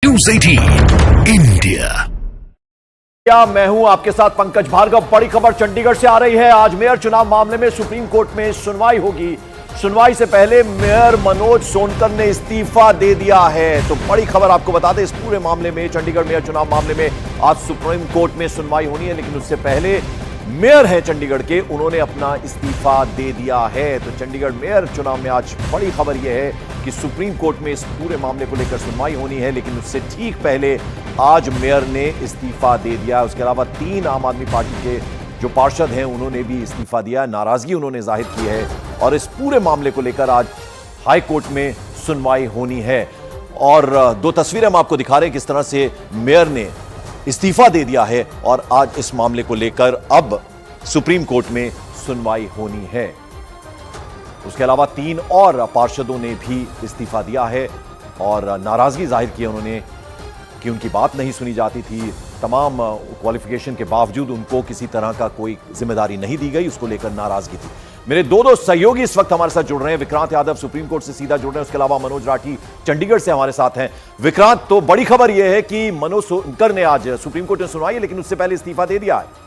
News 18 India. क्या मैं हूं आपके साथ पंकज भार्गव। बड़ी खबर चंडीगढ़ से आ रही है। आज मेयर चुनाव मामले में सुप्रीम कोर्ट में सुनवाई होगी। सुनवाई से पहले मेयर मनोज सोनकर ने इस्तीफा दे दिया है। तो बड़ी खबर आपको बता दें, इस पूरे मामले में, चंडीगढ़ मेयर चुनाव मामले में आज सुप्रीम कोर्ट में सुनवाई होनी है, लेकिन उससे पहले मेयर है चंडीगढ़ के, उन्होंने अपना इस्तीफा दे दिया है। तो चंडीगढ़ मेयर चुनाव में आज बड़ी खबर यह है कि सुप्रीम कोर्ट में इस पूरे मामले को लेकर सुनवाई होनी है, लेकिन उससे ठीक पहले आज मेयर ने इस्तीफा दे दिया। उसके अलावा 3 आम आदमी पार्टी के जो पार्षद हैं उन्होंने भी इस्तीफा दिया, नाराजगी उन्होंने जाहिर की है, और इस पूरे मामले को लेकर आज हाई कोर्ट में सुनवाई होनी है। और 2 तस्वीरें हम आपको दिखा रहे हैं किस तरह से मेयर ने इस्तीफा दे दिया है, और आज इस मामले को लेकर अब सुप्रीम कोर्ट में सुनवाई होनी है। उसके अलावा 3 और पार्षदों ने भी इस्तीफा दिया है और नाराजगी जाहिर की उन्होंने कि उनकी बात नहीं सुनी जाती थी। तमाम क्वालिफिकेशन के बावजूद उनको किसी तरह का कोई जिम्मेदारी नहीं दी गई, उसको लेकर नाराजगी थी। मेरे दो सहयोगी इस वक्त हमारे साथ जुड़ रहे हैं। विक्रांत यादव सुप्रीम कोर्ट से सीधा जुड़ रहे हैं, उसके अलावा मनोज राठी चंडीगढ़ से हमारे साथ हैं। विक्रांत, तो बड़ी खबर यह है कि मनोज सोनकर ने आज सुप्रीम कोर्ट में सुनवाई है, लेकिन उससे पहले इस्तीफा दे दिया है।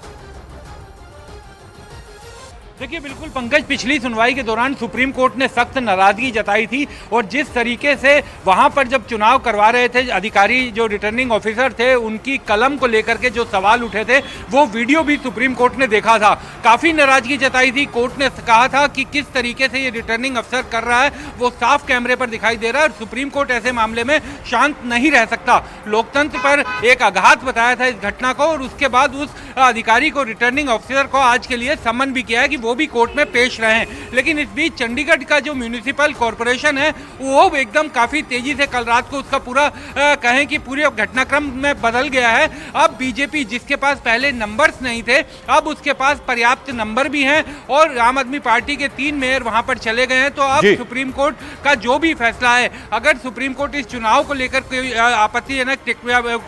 देखिए, बिल्कुल पंकज, पिछली सुनवाई के दौरान सुप्रीम कोर्ट ने सख्त नाराजगी जताई थी, और जिस तरीके से वहां पर जब चुनाव करवा रहे थे अधिकारी, जो रिटर्निंग ऑफिसर थे, उनकी कलम को लेकर के जो सवाल उठे थे, वो वीडियो भी सुप्रीम कोर्ट ने देखा था। काफी नाराजगी जताई थी। कोर्ट ने कहा था कि किस तरीके से ये रिटर्निंग अफसर कर रहा है वो साफ कैमरे पर दिखाई दे रहा है, और सुप्रीम कोर्ट ऐसे मामले में शांत नहीं रह सकता। लोकतंत्र पर एक आघात बताया था इस घटना को, और उसके बाद उस अधिकारी को, रिटर्निंग ऑफिसर को आज के लिए समन भी किया है कि वो भी कोर्ट में पेश रहे। लेकिन इस बीच चंडीगढ़ का जो म्यूनिसिपल कॉर्पोरेशन है वो एकदम काफी तेजी से कल रात को उसका पूरा कहें कि पूरे घटनाक्रम में बदल गया है। अब बीजेपी, जिसके पास पहले नंबर्स नहीं थे, अब उसके पास पर्याप्त नंबर भी हैं, और आम आदमी पार्टी के 3 मेयर वहां पर चले गए हैं। तो अब सुप्रीम कोर्ट का जो भी फैसला है, अगर सुप्रीम कोर्ट इस चुनाव को लेकर कोई आपत्तिजनक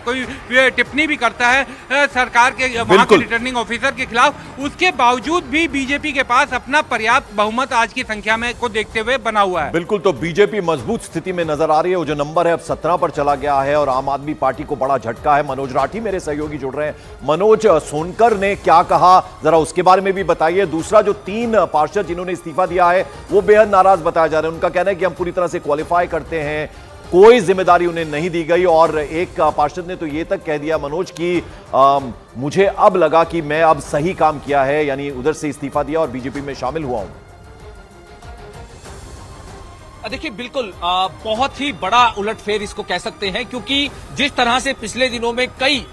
कोई टिप्पणी भी करता है सरकार के, वहां के रिटर्निंग ऑफिसर के खिलाफ, उसके बावजूद भी बीजेपी के पास अपना पर्याप्त बहुमत आज की संख्या में को देखते हुए बना हुआ है। बिल्कुल, तो बीजेपी मजबूत स्थिति में नजर आ रही है। वो जो नंबर है अब 17 पर चला गया है, और आम आदमी पार्टी को बड़ा झटका है। मनोज राठी मेरे सहयोगी जुड़ रहे हैं। मनोज, सोनकर ने क्या कहा, जरा उसके बारे में भी बताइए। दूसरा, जो 3 पार्षद जिन्होंने इस्तीफा दिया है वो बेहद नाराज बताया जा रहे हैं। उनका कहना है कि हम पूरी तरह से क्वालिफाई करते हैं, कोई जिम्मेदारी उन्हें नहीं दी गई, और एक पार्षद ने तो ये तक कह दिया मनोज कि मुझे अब लगा कि मैं अब सही काम किया है, यानी उधर से इस्तीफा दिया और बीजेपी में शामिल हुआ हूं। देखिए, बिल्कुल बहुत ही बड़ा उलटफेर इसको कह सकते हैं, क्योंकि जिस तरह से पिछले दिनों में कई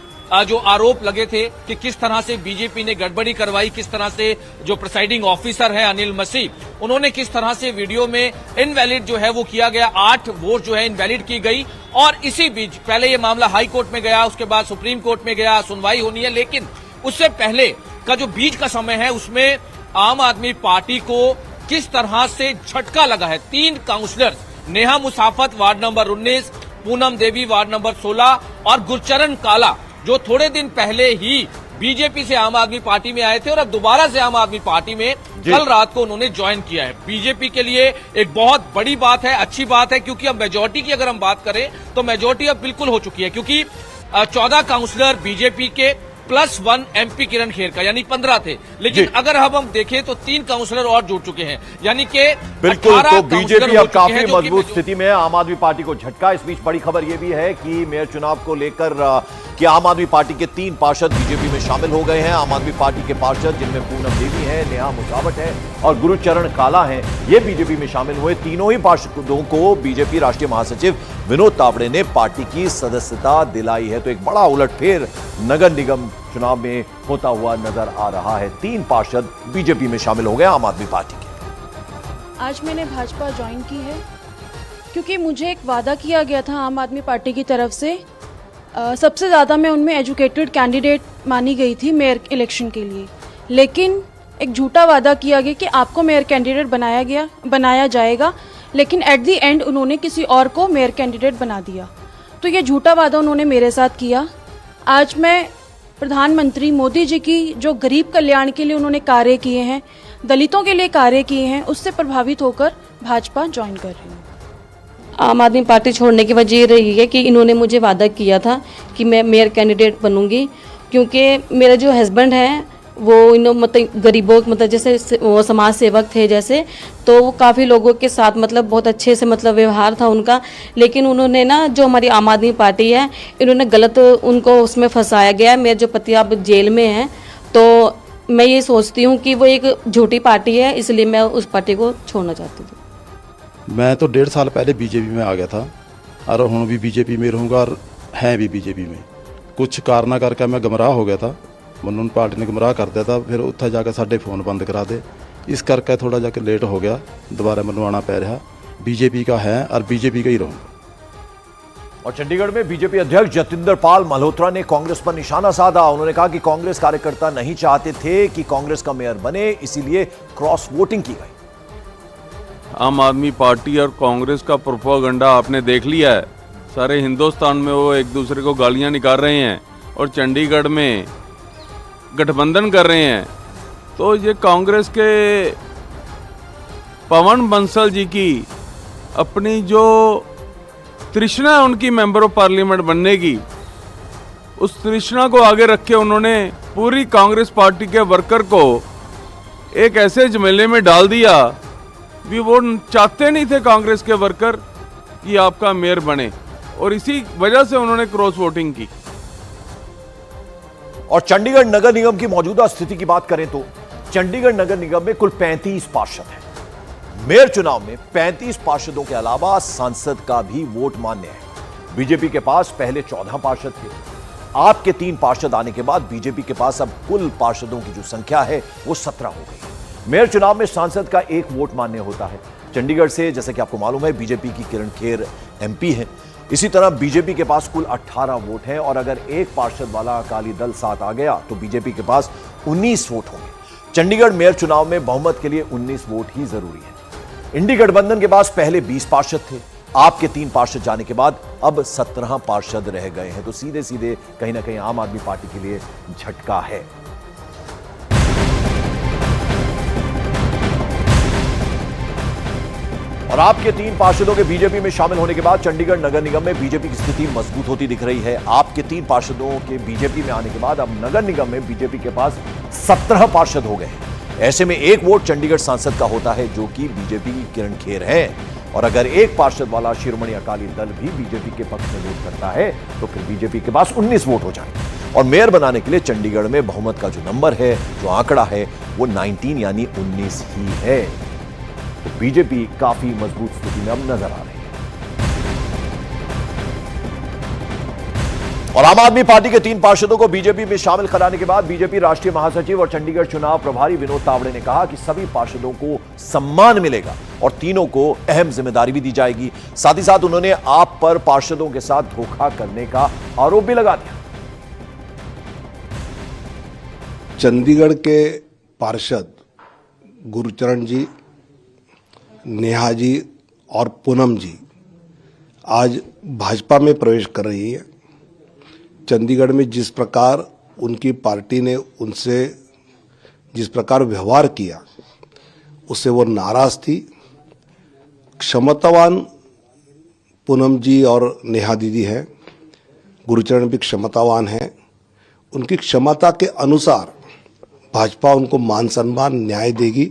जो आरोप लगे थे कि किस तरह से बीजेपी ने गड़बड़ी करवाई, किस तरह से जो प्रिसाइडिंग ऑफिसर है अनिल मसीह, उन्होंने किस तरह से वीडियो में इनवैलिड जो है वो किया गया, 8 वोट जो है इनवैलिड की गई। और इसी बीच पहले ये मामला हाई कोर्ट में गया, उसके बाद सुप्रीम कोर्ट में गया, सुनवाई होनी है। लेकिन उससे पहले का जो बीच का समय है उसमें आम आदमी पार्टी को किस तरह से झटका लगा है। 3 councillor, Neha Musafat ward number 19, Poonam Devi ward number 16 और गुरचरण काला, जो थोड़े दिन पहले ही बीजेपी से आम आदमी पार्टी में आए थे और अब दोबारा से आम आदमी पार्टी में कल रात को उन्होंने ज्वाइन किया है। बीजेपी के लिए एक बहुत बड़ी बात है, अच्छी बात है, क्योंकि अब मेजोरिटी की अगर हम बात करें तो मेजोरिटी अब बिल्कुल हो चुकी है, क्योंकि 14 काउंसलर बीजेपी के +1 एमपी किरण खेर का, यानी 15 थे। लेकिन अगर अब हम देखें तो 3 काउंसलर और जुड़ चुके हैं, यानी कि बिल्कुल, तो बीजेपी अब काफी मजबूत स्थिति में है। आम आदमी पार्टी को झटका। इस बीच बड़ी खबर यह भी है कि मेयर चुनाव को लेकर कि आम आदमी पार्टी के 3 पार्षद बीजेपी में शामिल हो गए हैं। आम आदमी पार्टी के पार्षद, जिनमें पूनम देवी है, नेहा मुसावट है और गुरुचरण काला है, ये बीजेपी में शामिल हुए। तीनों ही पार्षदों को बीजेपी राष्ट्रीय महासचिव विनोद तावड़े ने पार्टी की सदस्यता दिलाई है। तो एक बड़ा उलटफेर नगर निगम चुनाव में होता हुआ नजर आ रहा है। 3 पार्षद बीजेपी में शामिल हो गए आम आदमी पार्टी के। आज मैंने भाजपा ज्वाइन की है क्योंकि मुझे एक वादा किया गया था आम आदमी पार्टी की तरफ से। सबसे ज़्यादा मैं उनमें एजुकेटेड कैंडिडेट मानी गई थी मेयर इलेक्शन के लिए, लेकिन एक झूठा वादा किया गया कि आपको मेयर कैंडिडेट बनाया जाएगा, लेकिन एट दी एंड उन्होंने किसी और को मेयर कैंडिडेट बना दिया। तो ये झूठा वादा उन्होंने मेरे साथ किया। आज मैं प्रधानमंत्री मोदी जी की जो गरीब कल्याण के लिए उन्होंने कार्य किए हैं, दलितों के लिए कार्य किए हैं, उससे प्रभावित होकर भाजपा ज्वाइन कर रही हूँ। आम आदमी पार्टी छोड़ने की वजह ये रही है कि इन्होंने मुझे वादा किया था कि मैं मेयर कैंडिडेट बनूंगी, क्योंकि मेरे जो हस्बैंड हैं वो मतलब गरीबों मतलब जैसे वो समाज सेवक थे जैसे, तो वो काफ़ी लोगों के साथ मतलब बहुत अच्छे से मतलब व्यवहार था उनका। लेकिन उन्होंने ना जो हमारी आम आदमी पार्टी है, इन्होंने गलत उनको उसमें फंसाया गया है। मेरे जो पति अब जेल में हैं, तो मैं ये सोचती हूँ कि वो एक झूठी पार्टी है, इसलिए मैं उस पार्टी को छोड़ना चाहती हूँ। मैं तो 1.5 साल पहले बीजेपी में आ गया था और हूँ भी बीजेपी में रहूँगा और हैं भी बीजेपी में। कुछ कारण करके मैं गुमराह हो गया था, ਮੈਨੂੰ पार्टी ने गुमराह कर दिया था, फिर उत्थे जाके साढ़े फोन बंद करा दे, इस करके थोड़ा जाके लेट हो गया, दोबारा मैं आना पै रहा। बीजेपी का है और बीजेपी का ही रहूँगा। और चंडीगढ़ में बीजेपी अध्यक्ष जतिंदर पाल मल्होत्रा ने कांग्रेस पर निशाना साधा। उन्होंने कहा कि कांग्रेस कार्यकर्ता नहीं चाहते थे कि कांग्रेस का मेयर बने, इसीलिए क्रॉस वोटिंग की गई। आम आदमी पार्टी और कांग्रेस का प्रोपागेंडा आपने देख लिया है, सारे हिंदुस्तान में वो एक दूसरे को गालियां निकाल रहे हैं और चंडीगढ़ में गठबंधन कर रहे हैं। तो ये कांग्रेस के पवन बंसल जी की अपनी जो तृष्णा है उनकी मेंबर ऑफ पार्लियामेंट बनने की, उस तृष्णा को आगे रख के उन्होंने पूरी कांग्रेस पार्टी के वर्कर को एक ऐसे झमेले में डाल दिया भी वो चाहते नहीं थे कांग्रेस के वर्कर कि आपका मेयर बने, और इसी वजह से उन्होंने क्रॉस वोटिंग की। और चंडीगढ़ नगर निगम की मौजूदा स्थिति की बात करें तो चंडीगढ़ नगर निगम में कुल 35 पार्षद हैं। मेयर चुनाव में 35 पार्षदों के अलावा सांसद का भी वोट मान्य है। बीजेपी के पास पहले 14 पार्षद थे। आपके 3 पार्षद आने के बाद बीजेपी के पास अब कुल पार्षदों की जो संख्या है वो 17 हो गई। मेयर चुनाव में सांसद का 1 वोट मान्य होता है। चंडीगढ़ से जैसे कि आपको मालूम है बीजेपी की किरण खेर एमपी हैं। इसी तरह बीजेपी के पास कुल 18 वोट हैं और अगर 1 पार्षद वाला अकाली दल साथ आ गया तो बीजेपी के पास 19 वोट होंगे। चंडीगढ़ मेयर चुनाव में बहुमत के लिए 19 वोट ही जरूरी है। इंडी गठबंधन के पास पहले 20 पार्षद थे। आपके 3 पार्षद जाने के बाद अब 17 पार्षद रह गए हैं, तो सीधे सीधे कहीं ना कहीं आम आदमी पार्टी के लिए झटका है। और आपके 3 पार्षदों के बीजेपी में शामिल होने के बाद चंडीगढ़ नगर निगम में बीजेपी की स्थिति मजबूत होती दिख रही है। आपके 3 पार्षदों के बीजेपी में आने के बाद अब नगर निगम में बीजेपी के पास 17 पार्षद हो गए हैं। ऐसे में 1 वोट चंडीगढ़ सांसद का होता है जो कि बीजेपी की किरण खेर है, और अगर 1 पार्षद वाला शिरोमणि अकाली दल भी बीजेपी के पक्ष में वोट करता है तो फिर बीजेपी के पास 19 वोट हो जाएंगे। और मेयर बनाने के लिए चंडीगढ़ में बहुमत का जो नंबर है, जो आंकड़ा है, वो 19 यानी 19 ही है। तो बीजेपी काफी मजबूत स्थिति में अब नजर आ रही है। और आम आदमी पार्टी के 3 पार्षदों को बीजेपी में शामिल कराने के बाद बीजेपी राष्ट्रीय महासचिव और चंडीगढ़ चुनाव प्रभारी विनोद तावड़े ने कहा कि सभी पार्षदों को सम्मान मिलेगा और तीनों को अहम जिम्मेदारी भी दी जाएगी। साथ ही साथ उन्होंने आप पर पार्षदों के साथ धोखा करने का आरोप भी लगा दिया। चंडीगढ़ के पार्षद गुरुचरण जी, नेहा जी और पूनम जी आज भाजपा में प्रवेश कर रही है। चंडीगढ़ में जिस प्रकार उनकी पार्टी ने उनसे जिस प्रकार व्यवहार किया उससे वो नाराज थी। क्षमतावान पूनम जी और नेहा दीदी हैं, गुरुचरण भी क्षमतावान हैं। उनकी क्षमता के अनुसार भाजपा उनको मान सम्मान न्याय देगी।